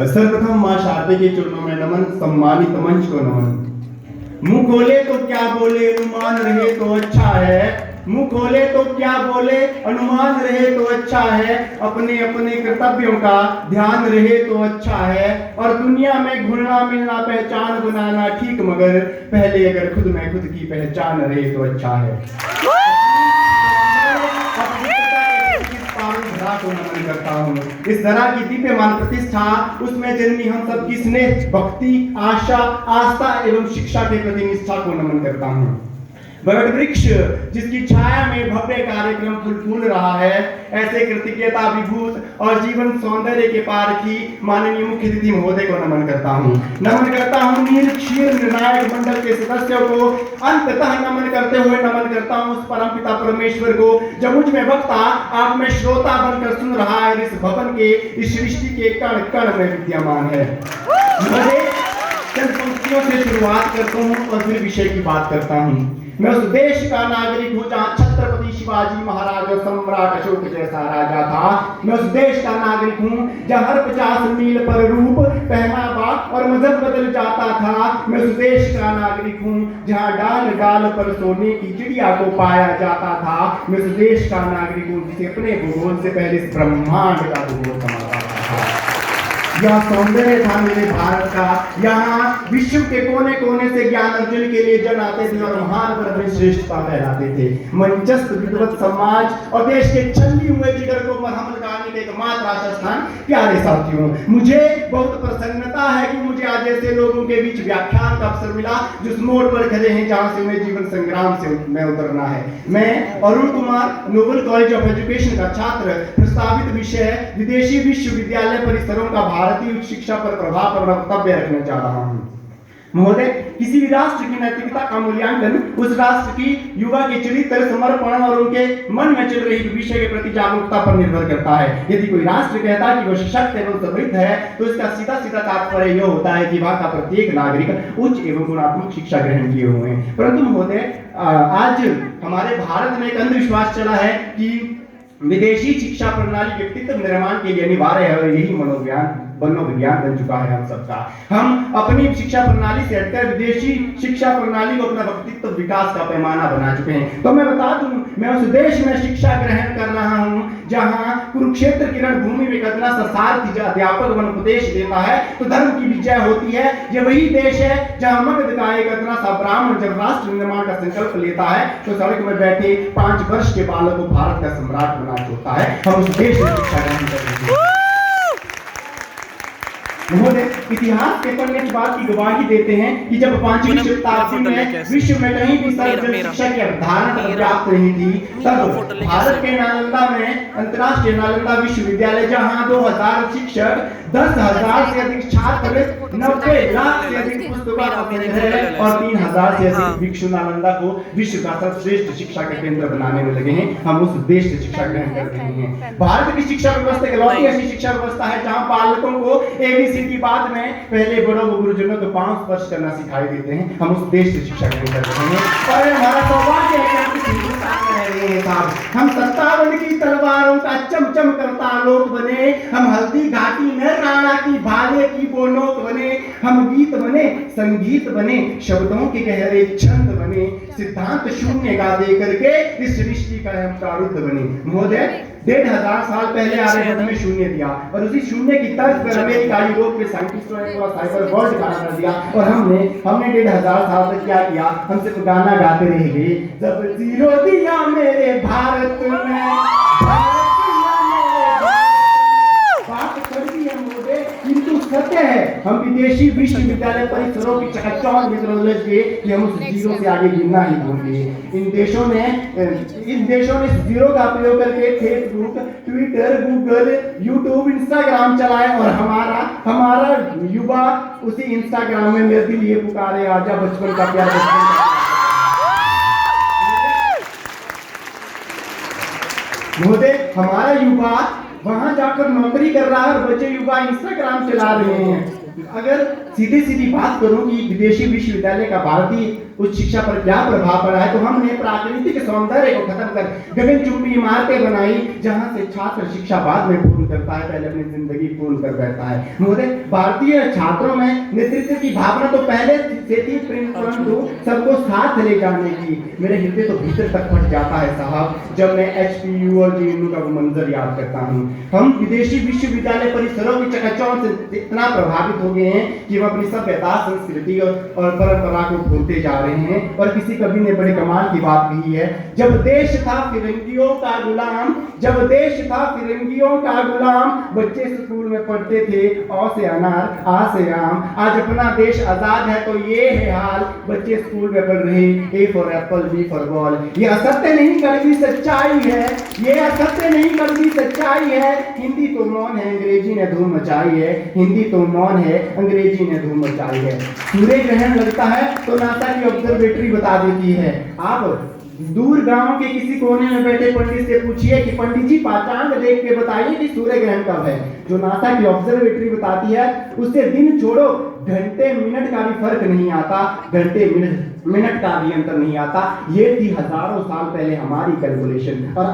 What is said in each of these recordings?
सर्वप्रथम मां शारदे के चरणों में नमन, सम्मानित मंच को नमन। मुंह खोले तो क्या बोले, अनुमान रहे तो अच्छा है। मुंह खोले तो क्या बोले, अनुमान रहे तो अच्छा है। अपने अपने कर्तव्यों का ध्यान रहे तो अच्छा है। और दुनिया में घुलना मिलना पहचान बनाना ठीक, मगर पहले अगर खुद में खुद की पहचान रहे तो अच्छा है। को नमन करता हूँ। इस धरा की दिव्यमान प्रतिष्ठा, उसमें जन्मी हम सबकी स्नेह, भक्ति, आशा, आस्था एवं शिक्षा के प्रति निष्ठा को नमन करता हूँ। वट वृक्ष जिसकी छाया में भव्य कार्यक्रम फूल रहा है, ऐसे कृतज्ञता विभूत और जीवन सौंदर्य के पारखी माननीय मुख्य अतिथि महोदय को नमन करता हूँ। नमन करता हूँ नील क्षीर निर्णायक मंडल के सदस्यों को। अंततः नमन करते हुए नमन करता हूँ उस परम पिता परमेश्वर को जो मुझ में वक्ता, आप में श्रोता बनकर सुन रहा है और इस भवन के, इस सृष्टि के कण कण में विद्यमान है। मुझे चंद पंक्तियों से शुरुआत करता हूँ और फिर विषय की बात करता हूँ। मैं उस देश का नागरिक हूँ जहाँ छत्रपति शिवाजी महाराज और सम्राट अशोक जैसा राजा था। मैं उस देश का नागरिक हूँ जहाँ हर 50 मील पर रूप, पहनावा और मजहब बदल जाता था। मैं उस देश का नागरिक हूँ जहाँ डाल डाल पर सोने की चिड़िया को पाया जाता था। मैं उस देश का नागरिक हूँ जिसे अपने भूगोल से पहले इस ब्रह्मांड का भूगोल समाता था। यह सौंदर्य था मेरे भारत का। यहाँ विश्व के कोने कोने से ज्ञान अर्जन के लिए जन आते थे और महान पर अपनी श्रेष्ठता फैलाते थे। मंचस्थ विद्वत समाज और देश के छंदी हुए जिगर को मरहम लगाने का एकमात्र आशा स्थान। प्यारे साथियों, मुझे बहुत प्रसन्नता है कि मुझे आज ऐसे लोगों के बीच व्याख्यान का अवसर मिला जिस मोड़ पर खड़े हैं जहाँ से उन्हें जीवन संग्राम से में उतरना है। मैं Arun Kumar, Noble College of Education का छात्र, प्रस्तावित विषय विदेशी विश्वविद्यालय परिसरों का भारतीय उच्च शिक्षा पर प्रभाव पर वक्तव्य रखने जा रहा हूँ। महोदय, किसी भी राष्ट्र की नैतिकता का मूल्यांकन उस राष्ट्र की युवा के चरित्र, समर्पण और उनके मन में चल रही विषय के प्रति जागरूकता पर निर्भर करता है। यदि कोई राष्ट्र कहता है कि वो सशक्त एवं समृद्ध है, तो इसका सीधा सीधा तात्पर्य यह होता है कि वहां का प्रत्येक नागरिक उच्च एवं गुणात्मक शिक्षा ग्रहण किए हुए हैं। परंतु महोदय, आज हमारे भारत में एक अंधविश्वास चला है कि विदेशी शिक्षा प्रणाली व्यक्तित्व निर्माण के लिए अनिवार्य है और यही मनोविज्ञान बन चुका है हम सबका। हम अपनी शिक्षा प्रणाली से हटकर विदेशी शिक्षा प्रणाली को अपना व्यक्तित्व विकास का पैमाना बना चुके हैं। तो मैं बता दूं, मैं उस देश में शिक्षा ग्रहण कर रहा हूं जहां कुरुक्षेत्र की रणभूमि में कतना सा सारथी अध्यापक वन उपदेश देता है तो धर्म की विजय होती है। ये वही देश है जहां मगध का एक कतना सा ब्राह्मण जब राष्ट्र निर्माण का संकल्प लेता है तो सड़क में बैठे 5 वर्ष के बालक को भारत का सम्राट बना छोड़ता है। हम उस देश में शिक्षा ग्रहण करते हैं। उन्होंने इतिहास के पन्ने इस बात की गवाही देते हैं कि जब 5वीं शताब्दी में विश्व में कहीं भी सार्वजनिक शिक्षा की अवधारणा पर्याप्त नहीं थी, तब भारत के नालंदा में अंतर्राष्ट्रीय नालंदा विश्वविद्यालय जहां 2000 शिक्षक, 10,000 से अधिक छात्र, 90 लाख से अधिक पुस्तकों और 3,000 से अधिक भिक्षु नालंदा को विश्व का सर्वश्रेष्ठ शिक्षा का केंद्र बनाने में लगे हैं। हम उस देश से शिक्षा ग्रहण कर रहे हैं। भारत की शिक्षा व्यवस्था इकलौती ऐसी शिक्षा व्यवस्था है जहां बालकों को ABC की बात में पहले बड़ों गुरुजनों को 5 स्पर्श करना सिखाई देते हैं। हम उस देश से शिक्षा ग्रहण कर रहे हैं और हमारा सौभाग्य है कि हम किस हिंदुस्तान में रह रहे हैं साहब। हम 57 की तलवारों का चमचम करता आलोक बने, हम हल्दी घाटी में राणा की भाले की बोनोक बने, हम गीत बने, संगीत बने, शब्दों के गहरे छंद बने, सिद्धांत शून्य गा दे करके इस सृष्टि का हम प्रारूप बने। महोदय, 1,500 साल पहले आर्यभट्ट ने शून्य दिया और उसी शून्य की तर्ज पर अमेरिका, यूरोप के साइंटिस्टों ने साइबर वर्ल्ड का नाम दिया और हमने 1,500 साल तक क्या किया? हम सिर्फ गाना गाते रह गए। जब जीरो दिया मेरे भारत में, बात कर दी है मोदे, किंतु सत्य है हम विदेशी विश्वविद्यालय परिसरों की चकाचौंध में उलझ गए कि हम उस जीरो से आगे गिनना ही भूल गए। इन देशों ने इस जीरो का प्रयोग करके Facebook, Twitter, Google, YouTube, Instagram चलाए और हमारा युवा उसी इंस्टाग्राम में मेरे दिल ये पुकारे आजा बचपन का प्यार। महोदय, हमारा युवा वहां जाकर नौकरी कर रहा है और बच्चे युवा इंस्टाग्राम चला रहे हैं। अगर सीधी बात करूं कि विदेशी विश्वविद्यालय का भारतीय उस शिक्षा पर क्या प्रभाव पड़ा है। तो हमने प्राकृतिक सौंदर्य को खत्म कर गगनचुंबी इमारतें बनाई, जहां से छात्र शिक्षा बाद में पूर्ण करता है, पहले अपनी जिंदगी पूर्ण कर बैठता है। महोदय, भारतीय छात्रों में नेतृत्व की भावना तो पहले से थी, परंतु सबको साथ ले जाने की मेरे हृदय तो भीतर तक फट जाता है साहब, जब मैं HPU और JNU का वो मंजर याद करता हूँ। हम विदेशी विश्वविद्यालय परिसरों की चकाचौंध से इतना प्रभावित हो गए हैं कि हम अपनी सभ्यता, संस्कृति और परंपरा को भूलते जा रहे हैं। और किसी कवि ने बड़े कमाल की बात कही है, जब देश था फिरंगियों का गुलाम, जब देश था फिरंगियों का गुलाम, बच्चे स्कूल में पढ़ते थे औ से अनार आ से आम। आज अपना देश आजाद है तो ये है हाल, बच्चे स्कूल में पढ़ रहे A for Apple, B for ball. ये असत्य नहीं कड़वी सच्चाई है, ये असत्य नहीं कड़वी सच्चाई है। हिंदी तो मौन है, अंग्रेजी ने धूम मचाई है, हिंदी तो मौन है, अंग्रेजी ने धूम मचाई है। सूर्य ग्रहण लगता है तो नासा की ऑब्जर्वेटरी बता देती है। आप दूर गांव के किसी कोने में बैठे पंडित से पूछिए कि पंडित जी पाचांग देख के बताइए कि सूर्य ग्रहण कब है, जो नासा की ऑब्जर्वेटरी बताती है उससे दिन छोड़ो घंटे मिनट का भी फर्क नहीं आता, घंटे मिनट का भी अंतर नहीं आता। ये थी हजारों साल पहले हमारी कैलकुलेशन, और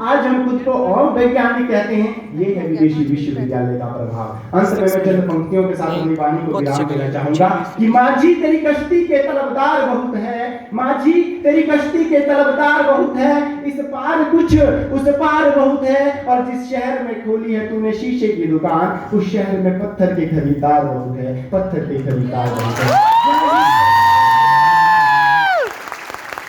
आज हम खुद को और वैज्ञानिक कहते हैं। ये है विदेशी विश्वविद्यालय का प्रभाव। अंत में मैं चंद पंक्तियों के साथ अपनी वाणी को विराम देना चाहूंगा कि माझी तेरी कश्ती के तलबदार बहुत है, माझी तेरी कश्ती के तलबदार बहुत है, इस पार कुछ उस पार बहुत है। और जिस शहर में खोली है तूने शीशे की दुकान, उस शहर में पत्थर के खरीदार बहुत है, पत्थर के खरीदार बहुत है।